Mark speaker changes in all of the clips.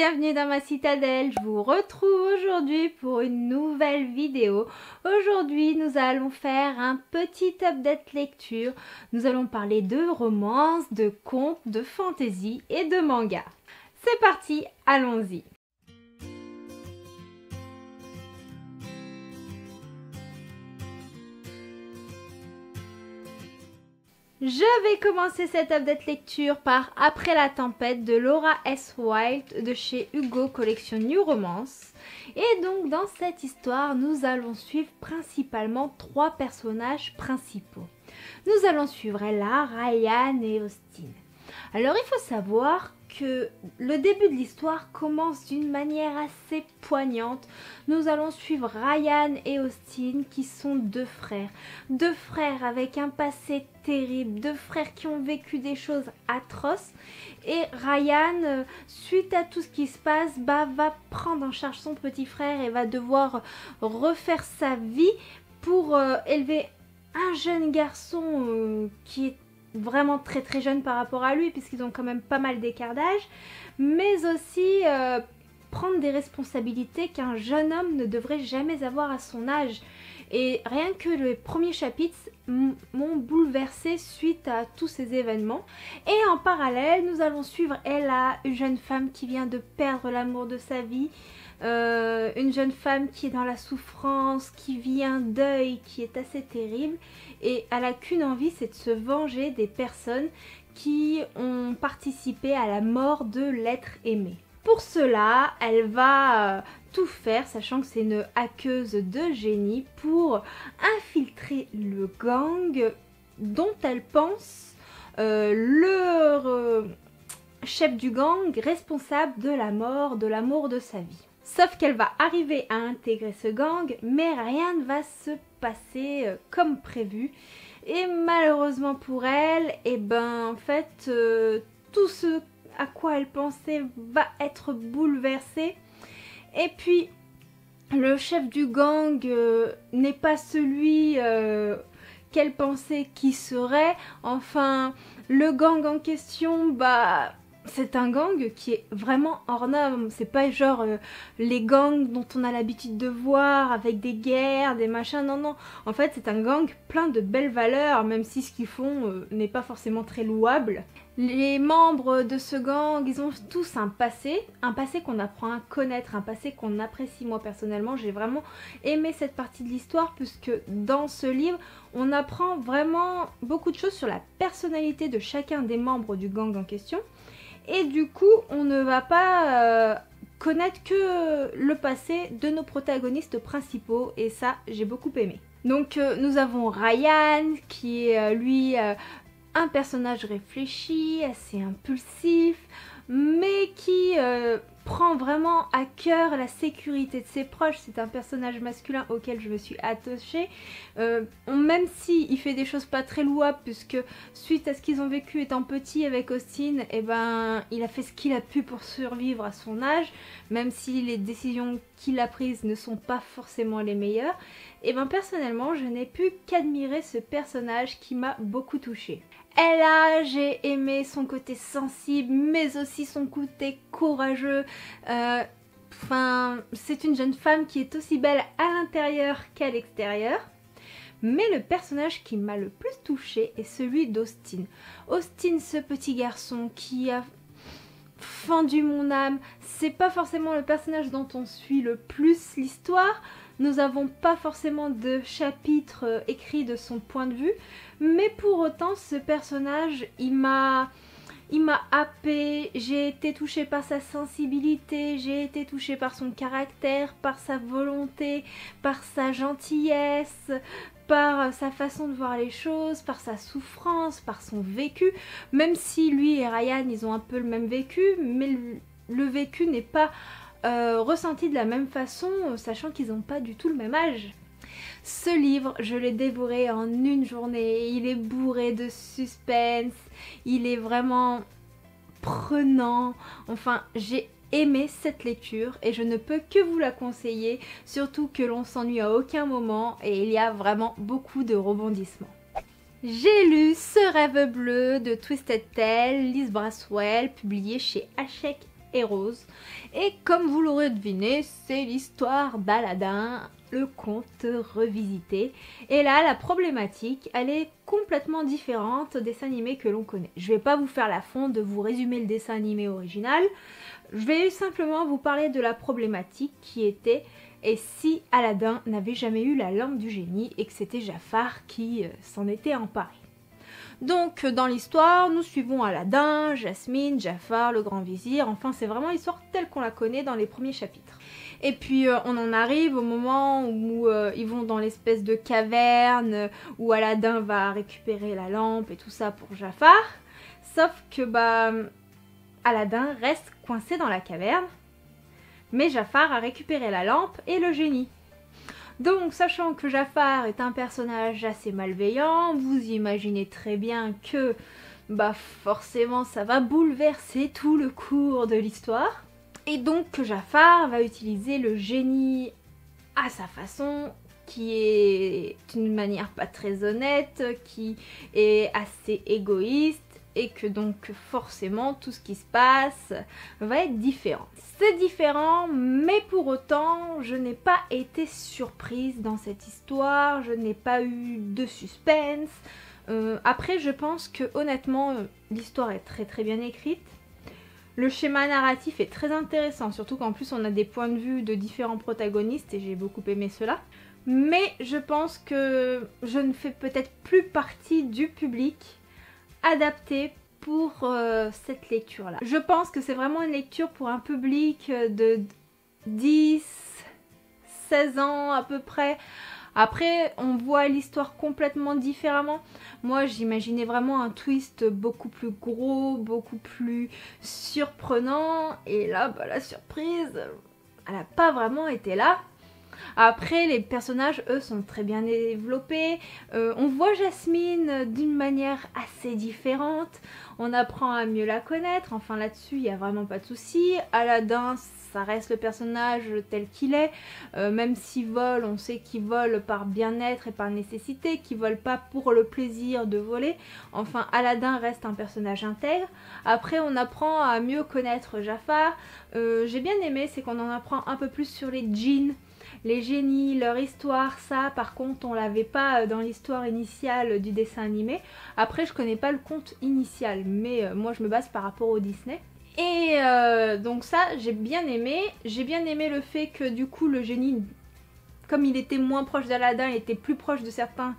Speaker 1: bienvenue dans ma citadelle. Je vous retrouve aujourd'hui pour une nouvelle vidéo. Aujourd'hui, nous allons faire un petit update lecture. Nous allons parler de romances, de contes, de fantaisie et de manga. C'est parti, allons-y. Je vais commencer cette update lecture par Après la tempête de Laura S. Wilde de chez Hugo Collection New Romance. Et donc dans cette histoire, nous allons suivre principalement 3 personnages principaux. Nous allons suivre Ella, Ryan et Austin. Alors il faut savoir que le début de l'histoire commence d'une manière assez poignante. Nous allons suivre Ryan et Austin qui sont 2 frères. 2 frères avec un passé terrible, 2 frères qui ont vécu des choses atroces. Et Ryan, suite à tout ce qui se passe, va prendre en charge son petit frère et va devoir refaire sa vie pour élever un jeune garçon qui est vraiment très jeune par rapport à lui puisqu'ils ont quand même pas mal d'écart d'âge, mais aussi prendre des responsabilités qu'un jeune homme ne devrait jamais avoir à son âge. Et rien que les premiers chapitres m'ont bouleversée suite à tous ces événements. Et en parallèle, nous allons suivre Ella, une jeune femme qui vient de perdre l'amour de sa vie. Une jeune femme qui est dans la souffrance, qui vit un deuil qui est assez terrible et elle n'a qu'une envie, c'est de se venger des personnes qui ont participé à la mort de l'être aimé. Pour cela, elle va tout faire, sachant que c'est une hackeuse de génie, pour infiltrer le gang dont elle pense le chef du gang responsable de la mort de l'amour de sa vie. Sauf qu'elle va arriver à intégrer ce gang, mais rien ne va se passer comme prévu. Et malheureusement pour elle, en fait, tout ce à quoi elle pensait va être bouleversé. Et puis, le chef du gang n'est pas celui qu'elle pensait qui serait. Enfin, le gang en question, c'est un gang qui est vraiment hors norme. C'est pas genre les gangs dont on a l'habitude de voir avec des guerres, des machins. Non, non. En fait, c'est un gang plein de belles valeurs, même si ce qu'ils font n'est pas forcément très louable. Les membres de ce gang, ils ont tous un passé qu'on apprend à connaître, un passé qu'on apprécie. Moi personnellement, j'ai vraiment aimé cette partie de l'histoire puisque dans ce livre, on apprend vraiment beaucoup de choses sur la personnalité de chacun des membres du gang en question. Et du coup, on ne va pas connaître que le passé de nos protagonistes principaux. Et ça, j'ai beaucoup aimé. Donc, nous avons Ryan, qui est, lui, un personnage réfléchi, assez impulsif, mais qui prend vraiment à cœur la sécurité de ses proches. C'est un personnage masculin auquel je me suis attachée. Même s'il fait des choses pas très louables, puisque suite à ce qu'ils ont vécu étant petit avec Austin, il a fait ce qu'il a pu pour survivre à son âge, même si les décisions qu'il a prises ne sont pas forcément les meilleures. Personnellement, je n'ai pu qu'admirer ce personnage qui m'a beaucoup touchée. Ella, j'ai aimé son côté sensible, mais aussi son côté courageux. C'est une jeune femme qui est aussi belle à l'intérieur qu'à l'extérieur. Mais le personnage qui m'a le plus touchée est celui d'Austin. Austin, ce petit garçon qui a fendu mon âme. C'est pas forcément le personnage dont on suit le plus l'histoire. Nous n'avons pas forcément de chapitre écrit de son point de vue, mais pour autant ce personnage, il m'a happée, j'ai été touchée par sa sensibilité, j'ai été touchée par son caractère, par sa volonté, par sa gentillesse, par sa façon de voir les choses, par sa souffrance, par son vécu, même si lui et Ryan, ils ont un peu le même vécu, mais le vécu n'est pas ressenti de la même façon, sachant qu'ils n'ont pas du tout le même âge. Ce livre, je l'ai dévoré en une journée, il est bourré de suspense, il est vraiment prenant, enfin j'ai aimé cette lecture et je ne peux que vous la conseiller, surtout que l'on s'ennuie à aucun moment et il y a vraiment beaucoup de rebondissements. J'ai lu Ce rêve bleu de Twisted Tale, Liz Braswell, publié chez Hachette et Rose. Et comme vous l'aurez deviné, c'est l'histoire d'Aladin, le conte revisité. Et là, la problématique, elle est complètement différente des dessins animés que l'on connaît. Je vais pas vous faire la fonte de vous résumer le dessin animé original. Je vais simplement vous parler de la problématique qui était et si Aladin n'avait jamais eu la lampe du génie et que c'était Jafar qui s'en était emparé. Donc dans l'histoire, nous suivons Aladin, Jasmine, Jafar, le grand vizir, enfin c'est vraiment l'histoire telle qu'on la connaît dans les premiers chapitres. Et puis on en arrive au moment où ils vont dans l'espèce de caverne où Aladin va récupérer la lampe et tout ça pour Jafar. Sauf que Aladin reste coincé dans la caverne, mais Jafar a récupéré la lampe et le génie. Donc, sachant que Jafar est un personnage assez malveillant, vous imaginez très bien que forcément ça va bouleverser tout le cours de l'histoire. Et donc que Jafar va utiliser le génie à sa façon, qui est d'une manière pas très honnête, qui est assez égoïste, et que donc forcément tout ce qui se passe va être différent. C'est différent, mais pour autant je n'ai pas été surprise dans cette histoire, je n'ai pas eu de suspense. Après je pense que honnêtement l'histoire est très bien écrite. Le schéma narratif est très intéressant, surtout qu'en plus on a des points de vue de différents protagonistes et j'ai beaucoup aimé cela. Mais je pense que je ne fais peut-être plus partie du public adapté pour cette lecture là. Je pense que c'est vraiment une lecture pour un public de 10-16 ans à peu près. Après on voit l'histoire complètement différemment. Moi j'imaginais vraiment un twist beaucoup plus gros, beaucoup plus surprenant, et là la surprise elle n'a pas vraiment été là. Après les personnages eux sont très bien développés, on voit Jasmine d'une manière assez différente, on apprend à mieux la connaître, enfin là-dessus il n'y a vraiment pas de souci. Aladin ça reste le personnage tel qu'il est, même s'il vole, on sait qu'il vole par bien-être et par nécessité, qu'il vole pas pour le plaisir de voler. Enfin Aladin reste un personnage intègre. Après on apprend à mieux connaître Jafar. J'ai bien aimé, c'est qu'on en apprend un peu plus sur les djinns, les génies, leur histoire. Ça par contre on l'avait pas dans l'histoire initiale du dessin animé. Après je connais pas le conte initial, mais moi je me base par rapport au Disney. Et donc ça j'ai bien aimé le fait que du coup le génie, comme il était moins proche d'Aladin, il était plus proche de certains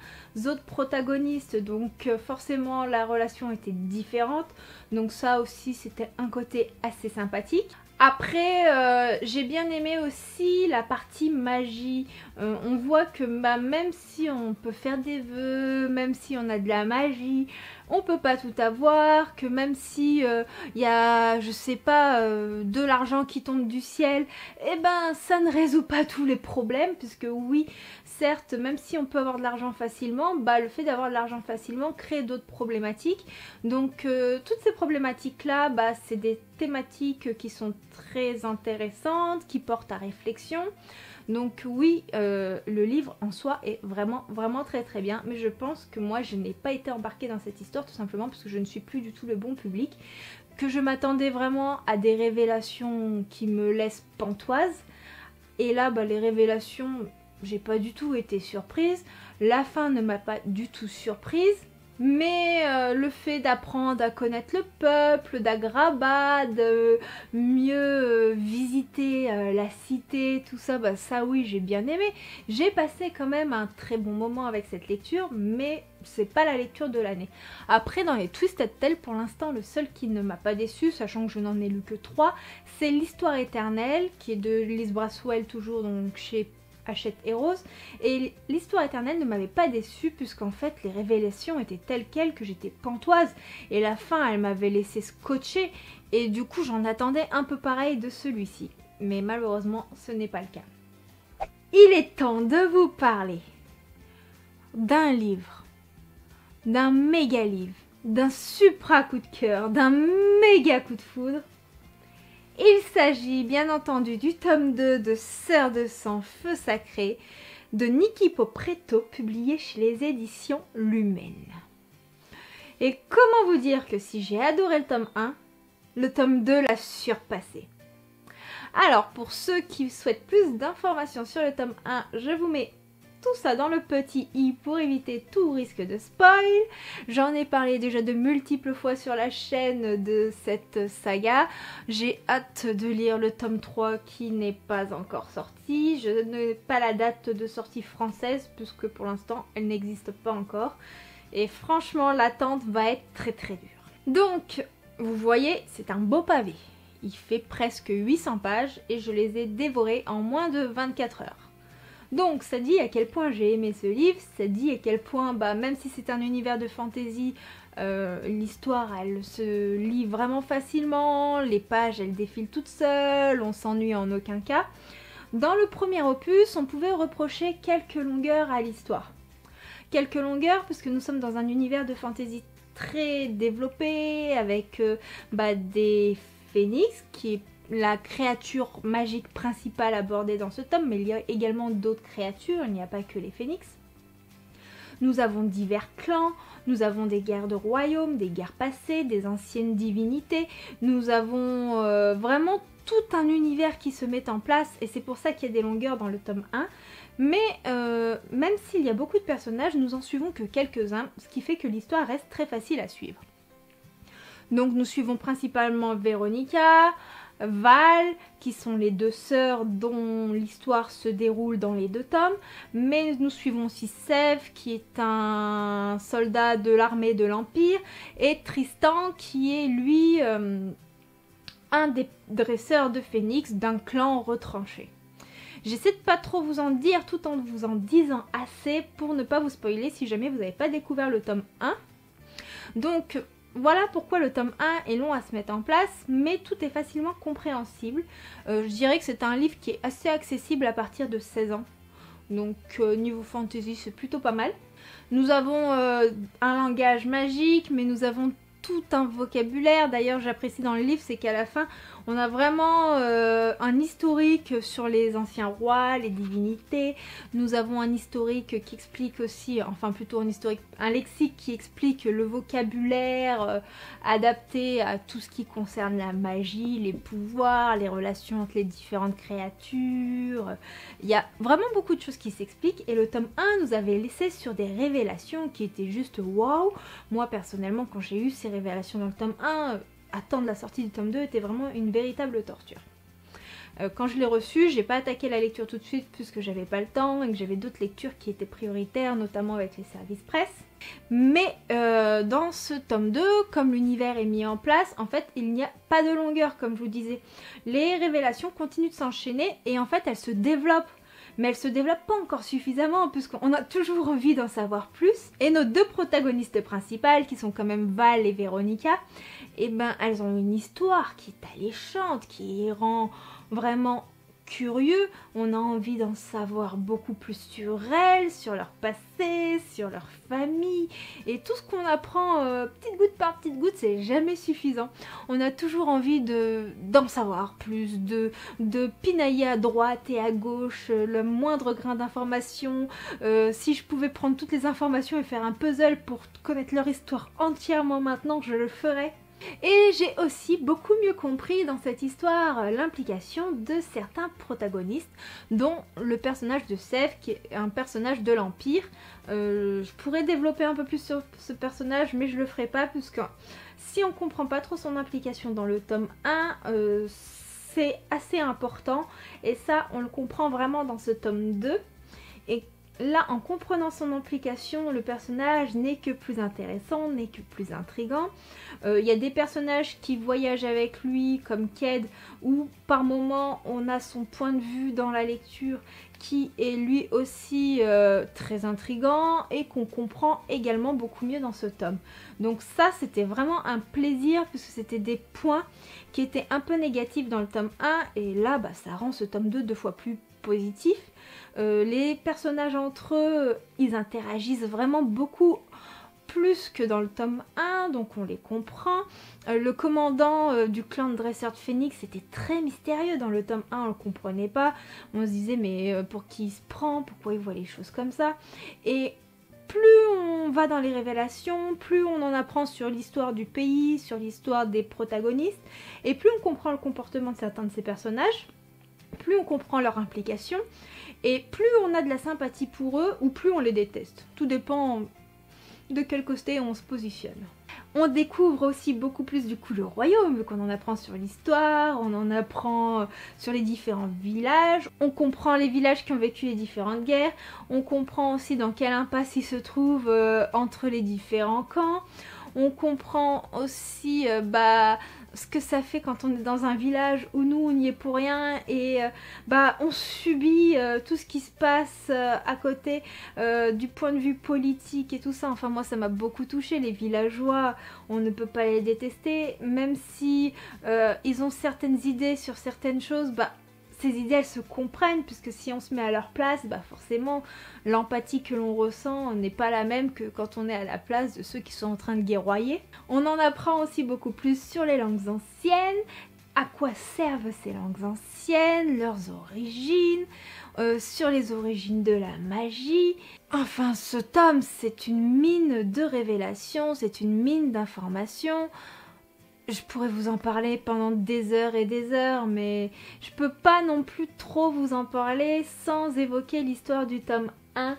Speaker 1: autres protagonistes, donc forcément la relation était différente, donc ça aussi c'était un côté assez sympathique. Après j'ai bien aimé aussi la partie magie. On voit que même si on peut faire des vœux, même si on a de la magie, on peut pas tout avoir, que même si y a je sais pas de l'argent qui tombe du ciel, et ça ne résout pas tous les problèmes, puisque oui certes même si on peut avoir de l'argent facilement, le fait d'avoir de l'argent facilement crée d'autres problématiques. Donc toutes ces problématiques là c'est des thématiques qui sont très intéressantes, qui portent à réflexion. Donc oui, le livre en soi est vraiment très bien, mais je pense que moi je n'ai pas été embarquée dans cette histoire tout simplement parce que je ne suis plus du tout le bon public, que je m'attendais vraiment à des révélations qui me laissent pantoise, et là les révélations, j'ai pas du tout été surprise, la fin ne m'a pas du tout surprise. Mais le fait d'apprendre à connaître le peuple, d'Agrabah, de mieux visiter la cité, tout ça, ça oui j'ai bien aimé. J'ai passé quand même un très bon moment avec cette lecture, mais c'est pas la lecture de l'année. Après dans les Twisted Tales, pour l'instant le seul qui ne m'a pas déçu, sachant que je n'en ai lu que 3, c'est l'Histoire éternelle, qui est de Lise Braswell, toujours donc chez Hachette et Rose, et l'Histoire éternelle ne m'avait pas déçue puisqu'en fait les révélations étaient telles quelles que j'étais pantoise, et la fin elle m'avait laissé scotcher, et du coup j'en attendais un peu pareil de celui-ci, mais malheureusement ce n'est pas le cas. Il est temps de vous parler d'un livre, d'un méga livre, d'un supra coup de cœur, d'un méga coup de foudre. Il s'agit bien entendu du tome 2 de Sœurs de sang, feu sacré de Niki Popreto, publié chez les éditions Lumen. Et comment vous dire que si j'ai adoré le tome 1, le tome 2 l'a surpassé. Alors, pour ceux qui souhaitent plus d'informations sur le tome 1, je vous mets tout ça dans le petit i pour éviter tout risque de spoil. J'en ai parlé déjà de multiples fois sur la chaîne de cette saga. J'ai hâte de lire le tome 3 qui n'est pas encore sorti. Je n'ai pas la date de sortie française puisque pour l'instant elle n'existe pas encore. Et franchement, l'attente va être très très dure. Donc, vous voyez, c'est un beau pavé. Il fait presque 800 pages et je les ai dévorés en moins de 24 heures. Donc ça dit à quel point j'ai aimé ce livre, ça dit à quel point, même si c'est un univers de fantasy, l'histoire elle se lit vraiment facilement, les pages elles défilent toutes seules, on s'ennuie en aucun cas. Dans le premier opus, on pouvait reprocher quelques longueurs à l'histoire. Quelques longueurs puisque nous sommes dans un univers de fantasy très développé avec des phénix qui est la créature magique principale abordée dans ce tome, mais il y a également d'autres créatures, il n'y a pas que les phénix. Nous avons divers clans, nous avons des guerres de royaumes, des guerres passées, des anciennes divinités, nous avons vraiment tout un univers qui se met en place et c'est pour ça qu'il y a des longueurs dans le tome 1. Mais même s'il y a beaucoup de personnages, nous en suivons que quelques-uns, ce qui fait que l'histoire reste très facile à suivre. Donc nous suivons principalement Veronica, Val, qui sont les deux sœurs dont l'histoire se déroule dans les deux tomes, mais nous suivons aussi Sève, qui est un soldat de l'armée de l'Empire, et Tristan, qui est lui un des dresseurs de phénix d'un clan retranché. J'essaie de pas trop vous en dire tout en vous en disant assez pour ne pas vous spoiler si jamais vous n'avez pas découvert le tome 1. Donc voilà pourquoi le tome 1 est long à se mettre en place, mais tout est facilement compréhensible. Je dirais que c'est un livre qui est assez accessible à partir de 16 ans. Donc niveau fantasy, c'est plutôt pas mal. Nous avons un langage magique, mais nous avons tout un vocabulaire. D'ailleurs, j'apprécie dans le livre, c'est qu'à la fin, on a vraiment un historique sur les anciens rois, les divinités. Nous avons un historique qui explique aussi, enfin plutôt un lexique qui explique le vocabulaire adapté à tout ce qui concerne la magie, les pouvoirs, les relations entre les différentes créatures. Il y a vraiment beaucoup de choses qui s'expliquent et le tome 1 nous avait laissé sur des révélations qui étaient juste waouh. Moi personnellement, quand j'ai eu ces révélations dans le tome 1, attendre la sortie du tome 2 était vraiment une véritable torture. Quand je l'ai reçu, j'ai pas attaqué la lecture tout de suite puisque j'avais pas le temps et que j'avais d'autres lectures qui étaient prioritaires, notamment avec les services presse. Mais dans ce tome 2, comme l'univers est mis en place, en fait il n'y a pas de longueur comme je vous disais. Les révélations continuent de s'enchaîner et en fait elles se développent. Mais elle se développe pas encore suffisamment puisqu'on a toujours envie d'en savoir plus. Et nos deux protagonistes principales, qui sont quand même Val et Veronica, elles ont une histoire qui est alléchante, qui rend vraiment curieux. On a envie d'en savoir beaucoup plus sur elles, sur leur passé, sur leur famille. Et tout ce qu'on apprend petite goutte par petite goutte, c'est jamais suffisant. On a toujours envie d'en savoir plus, de pinailler à droite et à gauche le moindre grain d'information. Si je pouvais prendre toutes les informations et faire un puzzle pour connaître leur histoire entièrement maintenant, je le ferais. Et j'ai aussi beaucoup mieux compris dans cette histoire l'implication de certains protagonistes, dont le personnage de Sève, qui est un personnage de l'Empire. Je pourrais développer un peu plus sur ce personnage, mais je le ferai pas, puisque si on comprend pas trop son implication dans le tome 1, c'est assez important, et ça on le comprend vraiment dans ce tome 2. Et là, en comprenant son implication, le personnage n'est que plus intéressant, n'est que plus intriguant. Il y a des personnages qui voyagent avec lui, comme Ked, où par moments on a son point de vue dans la lecture qui est lui aussi très intriguant et qu'on comprend également beaucoup mieux dans ce tome. Donc ça, c'était vraiment un plaisir puisque c'était des points qui étaient un peu négatifs dans le tome 1 et là, ça rend ce tome 2 deux fois plus positif. Les personnages entre eux, ils interagissent vraiment beaucoup plus que dans le tome 1, donc on les comprend. Le commandant du clan de dresseurs de phénix était très mystérieux dans le tome 1, on le comprenait pas. On se disait mais pour qui il se prend, pourquoi il voit les choses comme ça. Et plus on va dans les révélations, plus on en apprend sur l'histoire du pays, sur l'histoire des protagonistes, et plus on comprend le comportement de certains de ces personnages, plus on comprend leur implication, et plus on a de la sympathie pour eux, ou plus on les déteste. Tout dépend de quel côté on se positionne. On découvre aussi beaucoup plus du coup le royaume, vu qu'on en apprend sur l'histoire, on en apprend sur les différents villages, on comprend les villages qui ont vécu les différentes guerres, on comprend aussi dans quelle impasse ils se trouvent entre les différents camps, on comprend aussi ce que ça fait quand on est dans un village où nous on n'y est pour rien et on subit tout ce qui se passe à côté du point de vue politique et tout ça. Enfin moi ça m'a beaucoup touché, les villageois, on ne peut pas les détester, même si ils ont certaines idées sur certaines choses, ces idées elles se comprennent, puisque si on se met à leur place, forcément l'empathie que l'on ressent n'est pas la même que quand on est à la place de ceux qui sont en train de guerroyer. On en apprend aussi beaucoup plus sur les langues anciennes, à quoi servent ces langues anciennes, leurs origines, sur les origines de la magie. Enfin ce tome c'est une mine de révélations, c'est une mine d'informations. Je pourrais vous en parler pendant des heures et des heures, mais je peux pas non plus trop vous en parler sans évoquer l'histoire du tome 1.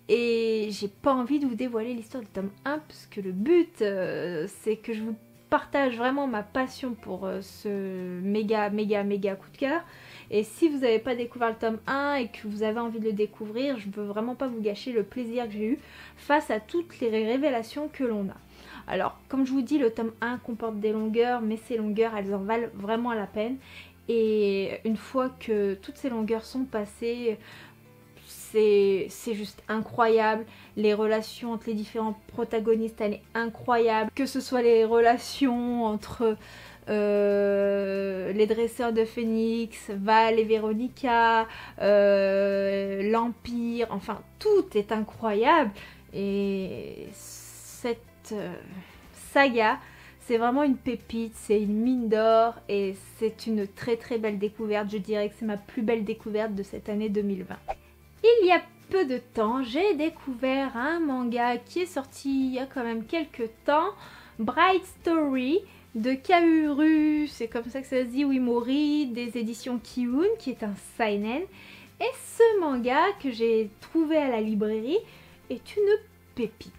Speaker 1: Et j'ai pas envie de vous dévoiler l'histoire du tome 1, puisque le but, c'est que je vous partage vraiment ma passion pour ce méga coup de cœur. Et si vous n'avez pas découvert le tome 1 et que vous avez envie de le découvrir, je veux vraiment pas vous gâcher le plaisir que j'ai eu face à toutes les révélations que l'on a. Alors, comme je vous dis, le tome 1 comporte des longueurs, mais ces longueurs, elles en valent vraiment la peine. Et une fois que toutes ces longueurs sont passées, c'est juste incroyable. Les relations entre les différents protagonistes, elle est incroyable. Que ce soit les relations entre les dresseurs de Phénix, Val et Véronica, l'Empire, enfin tout est incroyable. Et cette saga, c'est vraiment une pépite, c'est une mine d'or et c'est une très très belle découverte. Je dirais que c'est ma plus belle découverte de cette année 2020. Il y a peu de temps, j'ai découvert un manga qui est sorti il y a quand même quelques temps, Bright Story de Kaoru, c'est comme ça que ça se dit, Wimori, des éditions Kiun, qui est un seinen. Et ce manga que j'ai trouvé à la librairie est une pépite.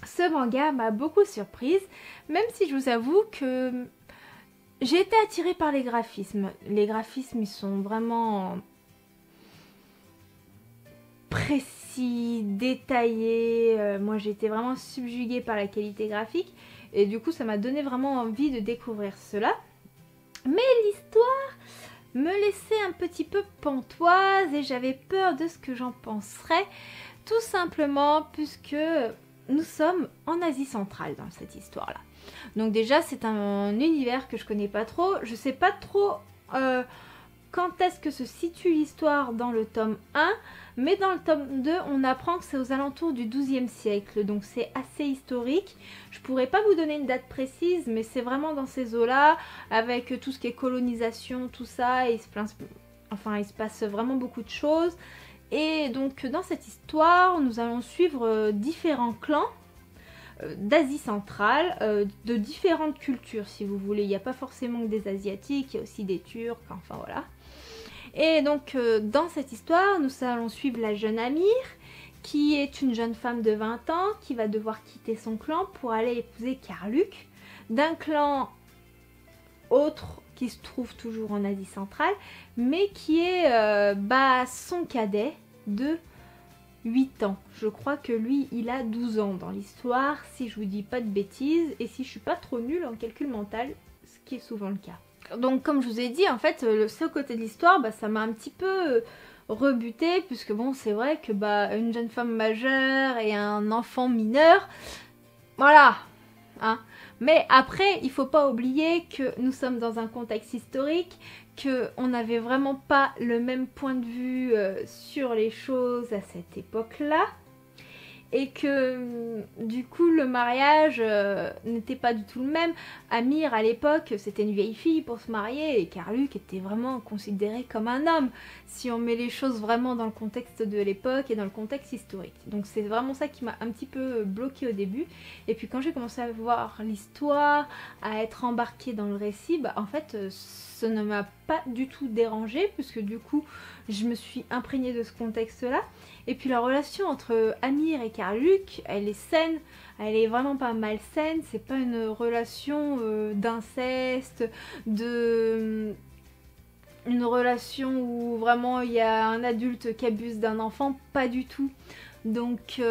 Speaker 1: Ce manga m'a beaucoup surprise, même si je vous avoue que j'ai été attirée par les graphismes. Les graphismes, ils sont vraiment précis, détaillés. Moi, j'ai été vraiment subjuguée par la qualité graphique. Et du coup, ça m'a donné vraiment envie de découvrir cela. Mais l'histoire me laissait un petit peu pantoise et j'avais peur de ce que j'en penserais. Tout simplement puisque nous sommes en Asie centrale dans cette histoire-là. Donc déjà, c'est un univers que je connais pas trop. Je sais pas trop quand est-ce que se situe l'histoire dans le tome 1, mais dans le tome 2, on apprend que c'est aux alentours du XIIe siècle, donc c'est assez historique. Je pourrais pas vous donner une date précise, mais c'est vraiment dans ces eaux-là, avec tout ce qui est colonisation, tout ça, et il se passe vraiment beaucoup de choses. Et donc dans cette histoire, nous allons suivre différents clans d'Asie centrale, de différentes cultures si vous voulez. Il n'y a pas forcément que des Asiatiques, il y a aussi des Turcs, enfin voilà. Et donc dans cette histoire, nous allons suivre la jeune Amir, qui est une jeune femme de 20 ans, qui va devoir quitter son clan pour aller épouser Karluk, d'un clan autre qui se trouve toujours en Asie centrale, mais qui est son cadet de 8 ans. Je crois que lui, il a 12 ans dans l'histoire, si je vous dis pas de bêtises, et si je suis pas trop nulle en calcul mental, ce qui est souvent le cas. Donc comme je vous ai dit, en fait, ce côté de l'histoire, ça m'a un petit peu rebutée, puisque bon, c'est vrai que une jeune femme majeure et un enfant mineur, voilà, hein. Mais après, il faut pas oublier que nous sommes dans un contexte historique, qu'on n'avait vraiment pas le même point de vue sur les choses à cette époque-là. et que du coup le mariage n'était pas du tout le même. Amir à l'époque c'était une vieille fille pour se marier et Karluk était vraiment considéré comme un homme si on met les choses vraiment dans le contexte de l'époque et dans le contexte historique. Donc c'est vraiment ça qui m'a un petit peu bloquée au début, et puis quand j'ai commencé à voir l'histoire, à être embarquée dans le récit, bah en fait ça ne m'a pas du tout dérangée puisque du coup je me suis imprégnée de ce contexte là. Et puis la relation entre Amir et Karluk, elle est saine, elle est vraiment pas malsaine, c'est pas une relation d'inceste, une relation où vraiment il y a un adulte qui abuse d'un enfant, pas du tout. Donc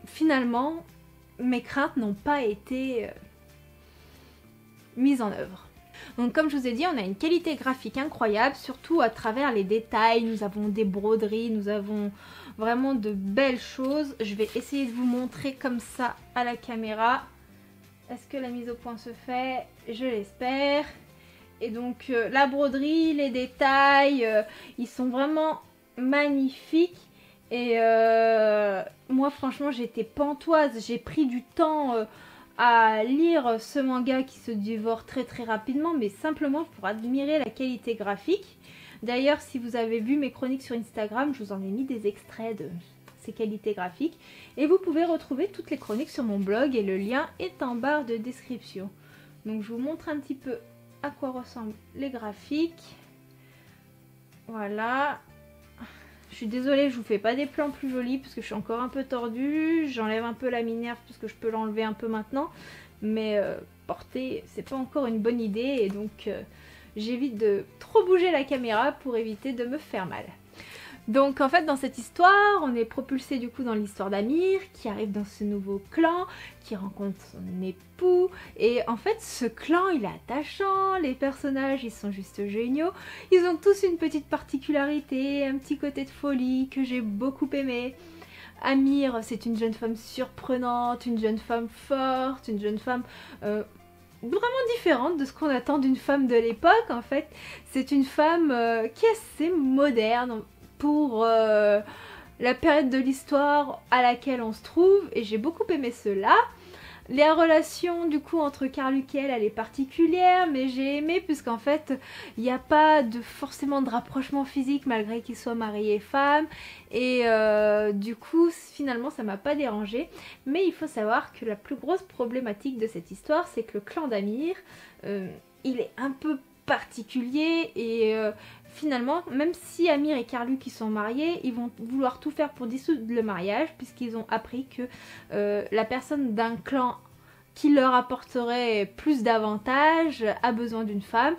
Speaker 1: finalement, mes craintes n'ont pas été mises en œuvre. Donc comme je vous ai dit, on a une qualité graphique incroyable, surtout à travers les détails. Nous avons des broderies, nous avons vraiment de belles choses. Je vais essayer de vous montrer comme ça à la caméra. Est-ce que la mise au point se fait? Je l'espère. Et donc la broderie, les détails, ils sont vraiment magnifiques. Et moi franchement j'étais pantoise, j'ai pris du temps à lire ce manga qui se dévore très très rapidement, mais simplement pour admirer la qualité graphique. D'ailleurs, si vous avez vu mes chroniques sur Instagram, je vous en ai mis des extraits de ces qualités graphiques. Et vous pouvez retrouver toutes les chroniques sur mon blog et le lien est en barre de description. Donc je vous montre un petit peu à quoi ressemblent les graphiques. Voilà. Je suis désolée, je vous fais pas des plans plus jolis parce que je suis encore un peu tordue. J'enlève un peu la minerve parce que je peux l'enlever un peu maintenant. Mais porter, c'est pas encore une bonne idée et donc j'évite de trop bouger la caméra pour éviter de me faire mal. Donc en fait dans cette histoire, on est propulsé du coup dans l'histoire d'Amir qui arrive dans ce nouveau clan, qui rencontre son époux, et en fait ce clan il est attachant, les personnages ils sont juste géniaux, ils ont tous une petite particularité, un petit côté de folie que j'ai beaucoup aimé. Amir c'est une jeune femme surprenante, une jeune femme forte, une jeune femme vraiment différente de ce qu'on attend d'une femme de l'époque en fait. C'est une femme qui est assez moderne pour la période de l'histoire à laquelle on se trouve et j'ai beaucoup aimé cela. La relation du coup entre Karluk et elle est particulière, mais j'ai aimé puisqu'en fait il n'y a pas forcément de rapprochement physique malgré qu'ils soient mariés et femmes, et du coup finalement ça m'a pas dérangé. Mais il faut savoir que la plus grosse problématique de cette histoire c'est que le clan d'Amir il est un peu particulier et finalement, même si Amir et Karluk ils sont mariés, ils vont vouloir tout faire pour dissoudre le mariage puisqu'ils ont appris que la personne d'un clan qui leur apporterait plus d'avantages a besoin d'une femme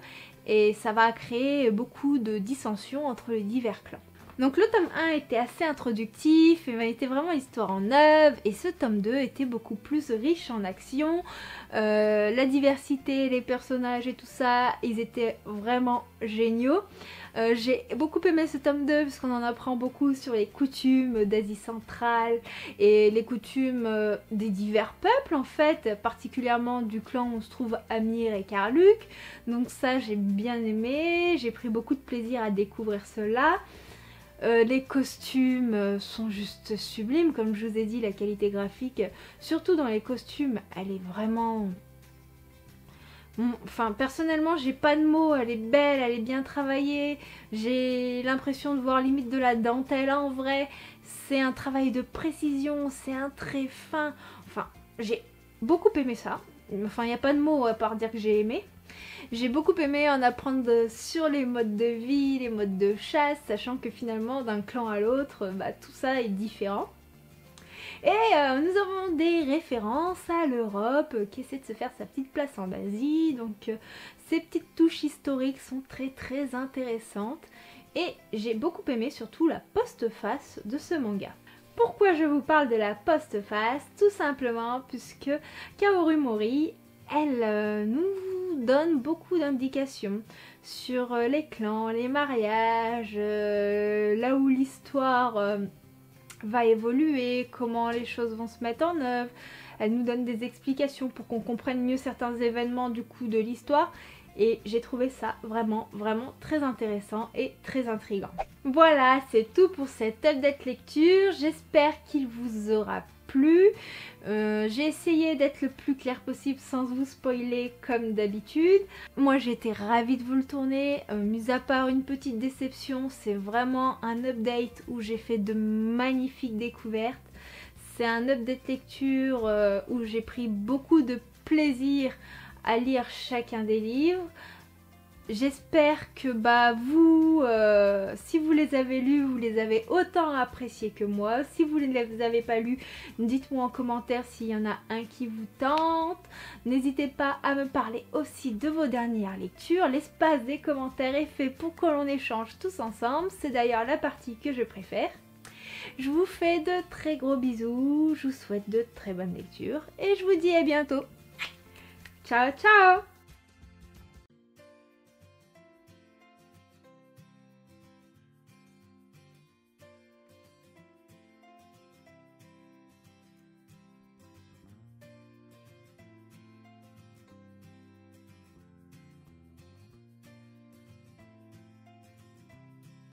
Speaker 1: et ça va créer beaucoup de dissensions entre les divers clans. Donc le tome 1 était assez introductif, et était vraiment histoire en œuvre, et ce tome 2 était beaucoup plus riche en action. La diversité, les personnages et tout ça, ils étaient vraiment géniaux. J'ai beaucoup aimé ce tome 2 parce qu'on en apprend beaucoup sur les coutumes d'Asie centrale et les coutumes des divers peuples en fait, particulièrement du clan où se trouve Amir et Karluk. Donc ça j'ai bien aimé, j'ai pris beaucoup de plaisir à découvrir cela. Les costumes sont juste sublimes, comme je vous ai dit, la qualité graphique, surtout dans les costumes, elle est vraiment... Enfin, personnellement, j'ai pas de mots, elle est belle, elle est bien travaillée, j'ai l'impression de voir limite de la dentelle en vrai, c'est un travail de précision, c'est un trait fin, enfin, j'ai beaucoup aimé ça, enfin, il n'y a pas de mots à part dire que j'ai aimé. J'ai beaucoup aimé en apprendre sur les modes de vie, les modes de chasse, sachant que finalement d'un clan à l'autre, bah, tout ça est différent. Et nous avons des références à l'Europe qui essaie de se faire sa petite place en Asie, donc ces petites touches historiques sont très très intéressantes. Et j'ai beaucoup aimé surtout la postface de ce manga. Pourquoi je vous parle de la postface? Tout simplement puisque Kaoru Mori, elle nous donne beaucoup d'indications sur les clans, les mariages, là où l'histoire va évoluer, comment les choses vont se mettre en œuvre. Elle nous donne des explications pour qu'on comprenne mieux certains événements du coup de l'histoire. et j'ai trouvé ça vraiment très intéressant et très intriguant. Voilà, c'est tout pour cette update lecture, j'espère qu'il vous aura plu. J'ai essayé d'être le plus clair possible sans vous spoiler comme d'habitude. Moi j'ai été ravie de vous le tourner, mis à part une petite déception, c'est vraiment un update où j'ai fait de magnifiques découvertes. C'est un update lecture où j'ai pris beaucoup de plaisir à lire chacun des livres. J'espère que vous, si vous les avez lus, vous les avez autant appréciés que moi. Si vous ne les avez pas lus, dites-moi en commentaire s'il y en a un qui vous tente. N'hésitez pas à me parler aussi de vos dernières lectures. L'espace des commentaires est fait pour que l'on échange tous ensemble. C'est d'ailleurs la partie que je préfère. Je vous fais de très gros bisous, je vous souhaite de très bonnes lectures et je vous dis à bientôt. Ciao ciao!